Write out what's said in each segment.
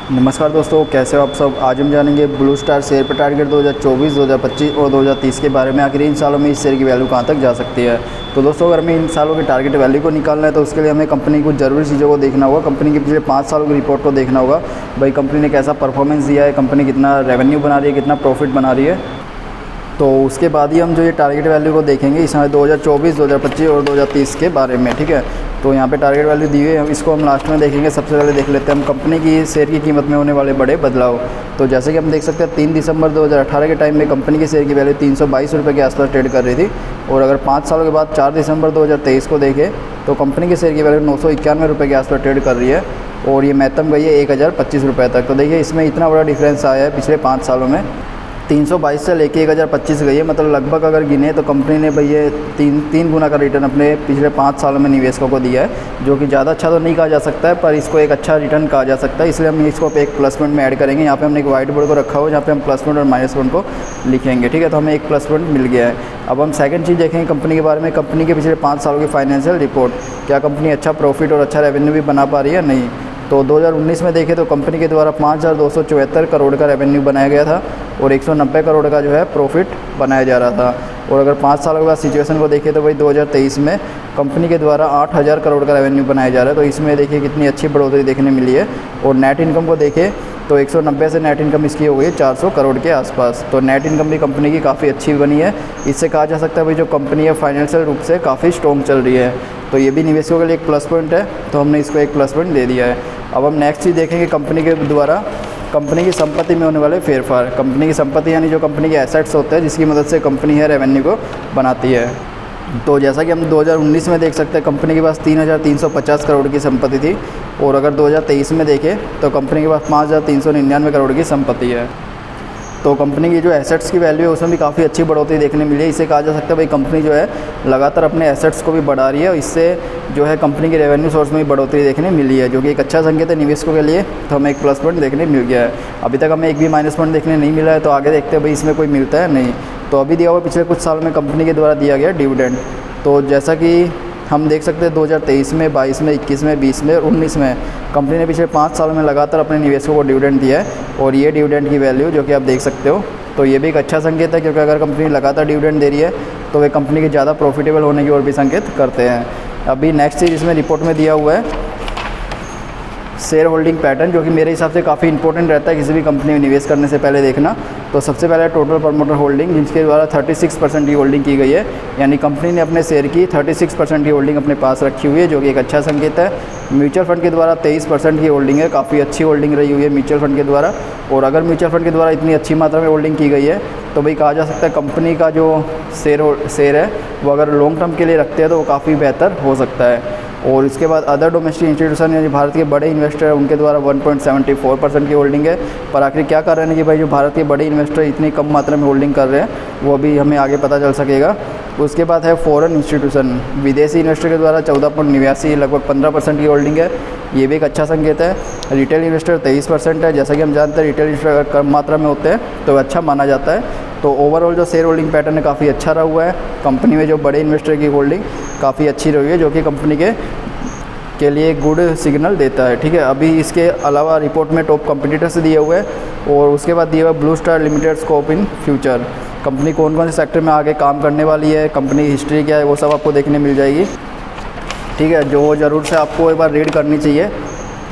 नमस्कार दोस्तों, कैसे हो आप सब। आज हम जानेंगे ब्लू स्टार शेयर पर टारगेट 2024, 2025 और 2030 के बारे में। आखिर इन सालों में इस शेयर की वैल्यू कहां तक जा सकती है। तो दोस्तों, अगर हमें इन सालों की टारगेट वैल्यू को निकालना है तो उसके लिए हमें कंपनी की कुछ ज़रूरी चीज़ों को देखना होगा। कंपनी के पिछले 5 सालों की रिपोर्ट को देखना होगा। भाई कंपनी ने कैसा परफॉर्मेंस दिया है, कंपनी कितना रेवेन्यू बना रही है, कितना प्रॉफिट बना रही है। तो उसके बाद ही हम जो ये टारगेट वैल्यू को देखेंगे इस समय 2024, 2025 और 2030 के बारे में। ठीक है, तो यहाँ पे टारगेट वैल्यू दी हुई है, इसको हम लास्ट में देखेंगे। सबसे पहले देख लेते हैं हम कंपनी की शेयर की कीमत में होने वाले बड़े बदलाव। तो जैसे कि हम देख सकते हैं 3 दिसंबर 2018 के टाइम में कंपनी की शेयर की वैल्यू 322 रुपये के आसपास ट्रेड कर रही थी। और अगर 5 सालों के बाद 4 दिसंबर 2023 को देखें तो कंपनी की शेयर की वैल्यू 991 रुपये के आसपास ट्रेड कर रही है और ये महत्तम गई है 1025 रुपये तक। तो देखिए इसमें इतना बड़ा डिफरेंस आया है पिछले 5 सालों में। 322 से लेके 1025 गई है, मतलब लगभग अगर गिने तो कंपनी ने भाई ये तीन गुना का रिटर्न अपने पिछले 5 सालों में निवेशकों को दिया है, जो कि ज़्यादा अच्छा तो नहीं कहा जा सकता है पर इसको एक अच्छा रिटर्न कहा जा सकता है। इसलिए हम इसको एक प्लस पॉइंट में ऐड करेंगे। यहाँ पे हमने एक वाइट बोर्ड को रखा हुआ है जहाँ पे हम प्लस पॉइंट और माइनस पॉइंट को लिखेंगे। ठीक है, तो हमें एक प्लस पॉइंट मिल गया है। अब हम सेकंड चीज़ देखेंगे कंपनी के बारे में। कंपनी के पिछले 5 सालों की फाइनेंशियल रिपोर्ट, क्या कंपनी अच्छा प्रॉफिट और अच्छा रेवेन्यू भी बना पा रही है, नहीं। तो 2019 में देखें तो कंपनी के द्वारा 5274 करोड़ का रेवेन्यू बनाया गया था और 190 करोड़ का जो है प्रॉफिट बनाया जा रहा था। और अगर 5 सालों के बाद सिचुएशन को देखें तो भाई 2023 में कंपनी के द्वारा 8000 करोड़ का रेवेन्यू बनाया जा रहा है। तो इसमें देखिए कितनी अच्छी बढ़ोतरी देखने मिली है। और नेट इनकम को देखें तो 190 से नेट इनकम इसकी हो गई 400 करोड़ के आसपास। तो नेट इनकम भी कंपनी की काफ़ी अच्छी बनी है। इससे कहा जा सकता है भाई जो कंपनी है फाइनेंशियल रूप से काफ़ी स्ट्रॉन्ग चल रही है। तो ये भी निवेशकों के लिए एक प्लस पॉइंट है, तो हमने इसको एक प्लस पॉइंट दे दिया है। अब हम नेक्स्ट चीज़ देखेंगे कंपनी के द्वारा कंपनी की संपत्ति में होने वाले फेरफार। कंपनी की संपत्ति यानी जो कंपनी के एसेट्स होते हैं जिसकी मदद से कंपनी है रेवेन्यू को बनाती है। तो जैसा कि हम 2019 में देख सकते हैं कंपनी के पास 3350 करोड़ की संपत्ति थी और अगर 2023 में देखें तो कंपनी के पास 5399 करोड़ की संपत्ति है। तो कंपनी की जो एसेट्स की वैल्यू है उसमें भी काफ़ी अच्छी बढ़ोतरी देखने मिली है। इसे कहा जा सकता है भाई कंपनी जो है लगातार अपने एसेट्स को भी बढ़ा रही है और इससे जो है कंपनी की रेवेन्यू सोर्स में भी बढ़ोतरी देखने मिली है, जो कि एक अच्छा संकेत है निवेशकों के लिए। तो हमें एक प्लस पॉइंट देखने मिल गया है। अभी तक हमें एक भी माइनस पॉइंट देखने नहीं मिला है, तो आगे देखते हैं भाई इसमें कोई मिलता है नहीं। तो अभी दिया हुआ पिछले कुछ साल में कंपनी के द्वारा दिया गया डिविडेंड। तो जैसा कि हम देख सकते हैं 2023 में, 22 में, 21 में, 20 में और 19 में कंपनी ने पिछले 5 सालों में लगातार अपने निवेशकों को डिविडेंड दिया है। और ये डिविडेंड की वैल्यू जो कि आप देख सकते हो, तो ये भी एक अच्छा संकेत है, क्योंकि अगर कंपनी लगातार डिविडेंड दे रही है तो वे कंपनी के ज़्यादा प्रॉफिटेबल होने की ओर भी संकेत करते हैं। अभी नेक्स्ट चीज़ इसमें रिपोर्ट में दिया हुआ है शेयर होल्डिंग पैटर्न, जो कि मेरे हिसाब से काफ़ी इंपॉर्टेंट रहता है किसी भी कंपनी में निवेश करने से पहले देखना। तो सबसे पहले टोटल प्रमोटर होल्डिंग, जिसके द्वारा 36% की होल्डिंग की गई है, यानी कंपनी ने अपने शेयर की 36% की होल्डिंग अपने पास रखी हुई है, जो कि एक अच्छा संकेत है। म्यूचुअल फंड के द्वारा 23% की होल्डिंग है, काफ़ी अच्छी होल्डिंग रही हुई है म्यूचुअल फंड के द्वारा। और अगर म्यूचुअल फंड के द्वारा इतनी अच्छी मात्रा में होल्डिंग की गई है तो भाई कहा जा सकता है कंपनी का जो शेयर है वो अगर लॉन्ग टर्म के लिए रखते हैं तो वो काफ़ी बेहतर हो सकता है। और इसके बाद अदर डोमेस्टिक इंस्टीट्यूशन यानी भारत के बड़े इन्वेस्टर हैं उनके द्वारा 1.74% की होल्डिंग है। पर आखिर क्या कारण है कि भाई जो भारत के बड़े इन्वेस्टर इतनी कम मात्रा में होल्डिंग कर रहे हैं वो भी हमें आगे पता चल सकेगा। उसके बाद है फॉरेन इंस्टीट्यूशन, विदेशी इन्वेस्टर के द्वारा 14.89 लगभग 15% की होल्डिंग है, ये भी एक अच्छा संकेत है। रिटेल इन्वेस्टर 23% है। जैसा कि हम जानते हैं रिटेल इन्वेस्टर अगर कम मात्रा में होते हैं तो अच्छा माना जाता है। तो ओवरऑल जो शेयर होल्डिंग पैटर्न है काफ़ी अच्छा रहा हुआ है। कंपनी में जो बड़े इन्वेस्टर की होल्डिंग काफ़ी अच्छी रही है, जो कि कंपनी के लिए गुड सिग्नल देता है। ठीक है, अभी इसके अलावा रिपोर्ट में टॉप कंपटीटर से दिए हुए हैं और उसके बाद दिया हुआ blue star limited scope in future. Company कौन कौन से सेक्टर में आगे काम करने वाली है, कंपनी की हिस्ट्री क्या है, वो सब आपको देखने मिल जाएगी। ठीक है, जो ज़रूर से आपको एक बार रीड करनी चाहिए।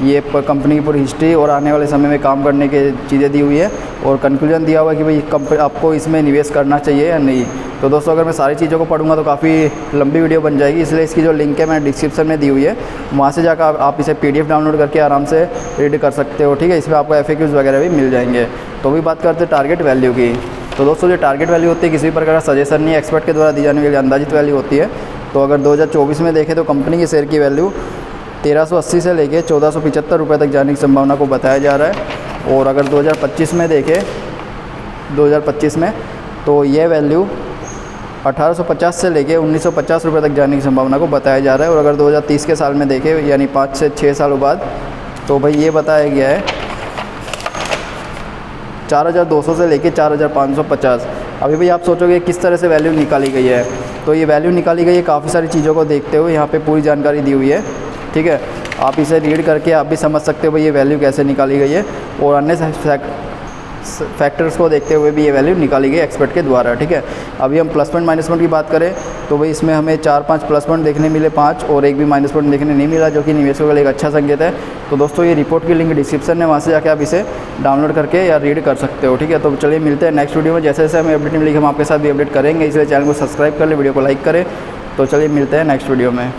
ये कंपनी की पूरी हिस्ट्री और आने वाले समय में काम करने की चीज़ें दी हुई है और कंक्लूजन दिया हुआ है कि भाई आपको इसमें निवेश करना चाहिए या नहीं। तो दोस्तों अगर मैं सारी चीज़ों को पढ़ूंगा तो काफ़ी लंबी वीडियो बन जाएगी, इसलिए इसकी जो लिंक है मैंने डिस्क्रिप्शन में दी हुई है, वहाँ से जाकर आप इसे PDF डाउनलोड करके आराम से रीड कर सकते हो। ठीक है, इसमें आपको FAQs वगैरह भी मिल जाएंगे। तो भी बात करते हैं टारगेट वैल्यू की। तो दोस्तों जो टारगेट वैल्यू होती है किसी भी प्रकार का सजेशन नहीं, एक्सपर्ट के द्वारा दी जाने वाली अंदाजित वैल्यू होती है। तो अगर 2024 में देखें तो कंपनी की शेयर की वैल्यू 1380 से लेके 1475 रुपये तक जाने की संभावना को बताया जा रहा है। और अगर 2025 में देखें 2025 में तो ये वैल्यू 1850 से लेके 1950 रुपये तक जाने की संभावना को बताया जा रहा है। और अगर 2030 के साल में देखें यानी 5 से 6 सालों बाद तो भाई ये बताया गया है 4200 से लेके 4550। अभी भाई आप सोचोगे किस तरह से वैल्यू निकाली गई है, तो ये वैल्यू निकाली गई है काफ़ी सारी चीज़ों को देखते हुए, यहाँ पे पूरी जानकारी दी हुई है। ठीक है, आप इसे रीड करके आप भी समझ सकते हो भाई ये वैल्यू कैसे निकाली गई है, और अन्य फैक्टर्स को देखते हुए भी ये वैल्यू निकाली गई एक्सपर्ट के द्वारा। ठीक है, अभी हम प्लस पॉइंट माइनस पॉइंट की बात करें तो भाई इसमें हमें 4-5 प्लस पॉइंट देखने मिले 5, और एक भी माइनस पॉइंट देखने नहीं मिला, जो कि निवेशकों के लिए एक अच्छा संकेत है। तो दोस्तों ये रिपोर्ट की लिंक डिस्क्रिप्शन है, वहाँ से जाके आप इसे डाउनलोड करके या रीड कर सकते हो। ठीक है, तो चलिए मिलते हैं नेक्स्ट वीडियो में। जैसे जैसे हमें अपडेट मिलेगी हम आपके साथ भी अपडेट करेंगे, इसलिए चैनल को सब्सक्राइब कर ले, वीडियो को लाइक करें। तो चलिए मिलते हैं नेक्स्ट वीडियो में।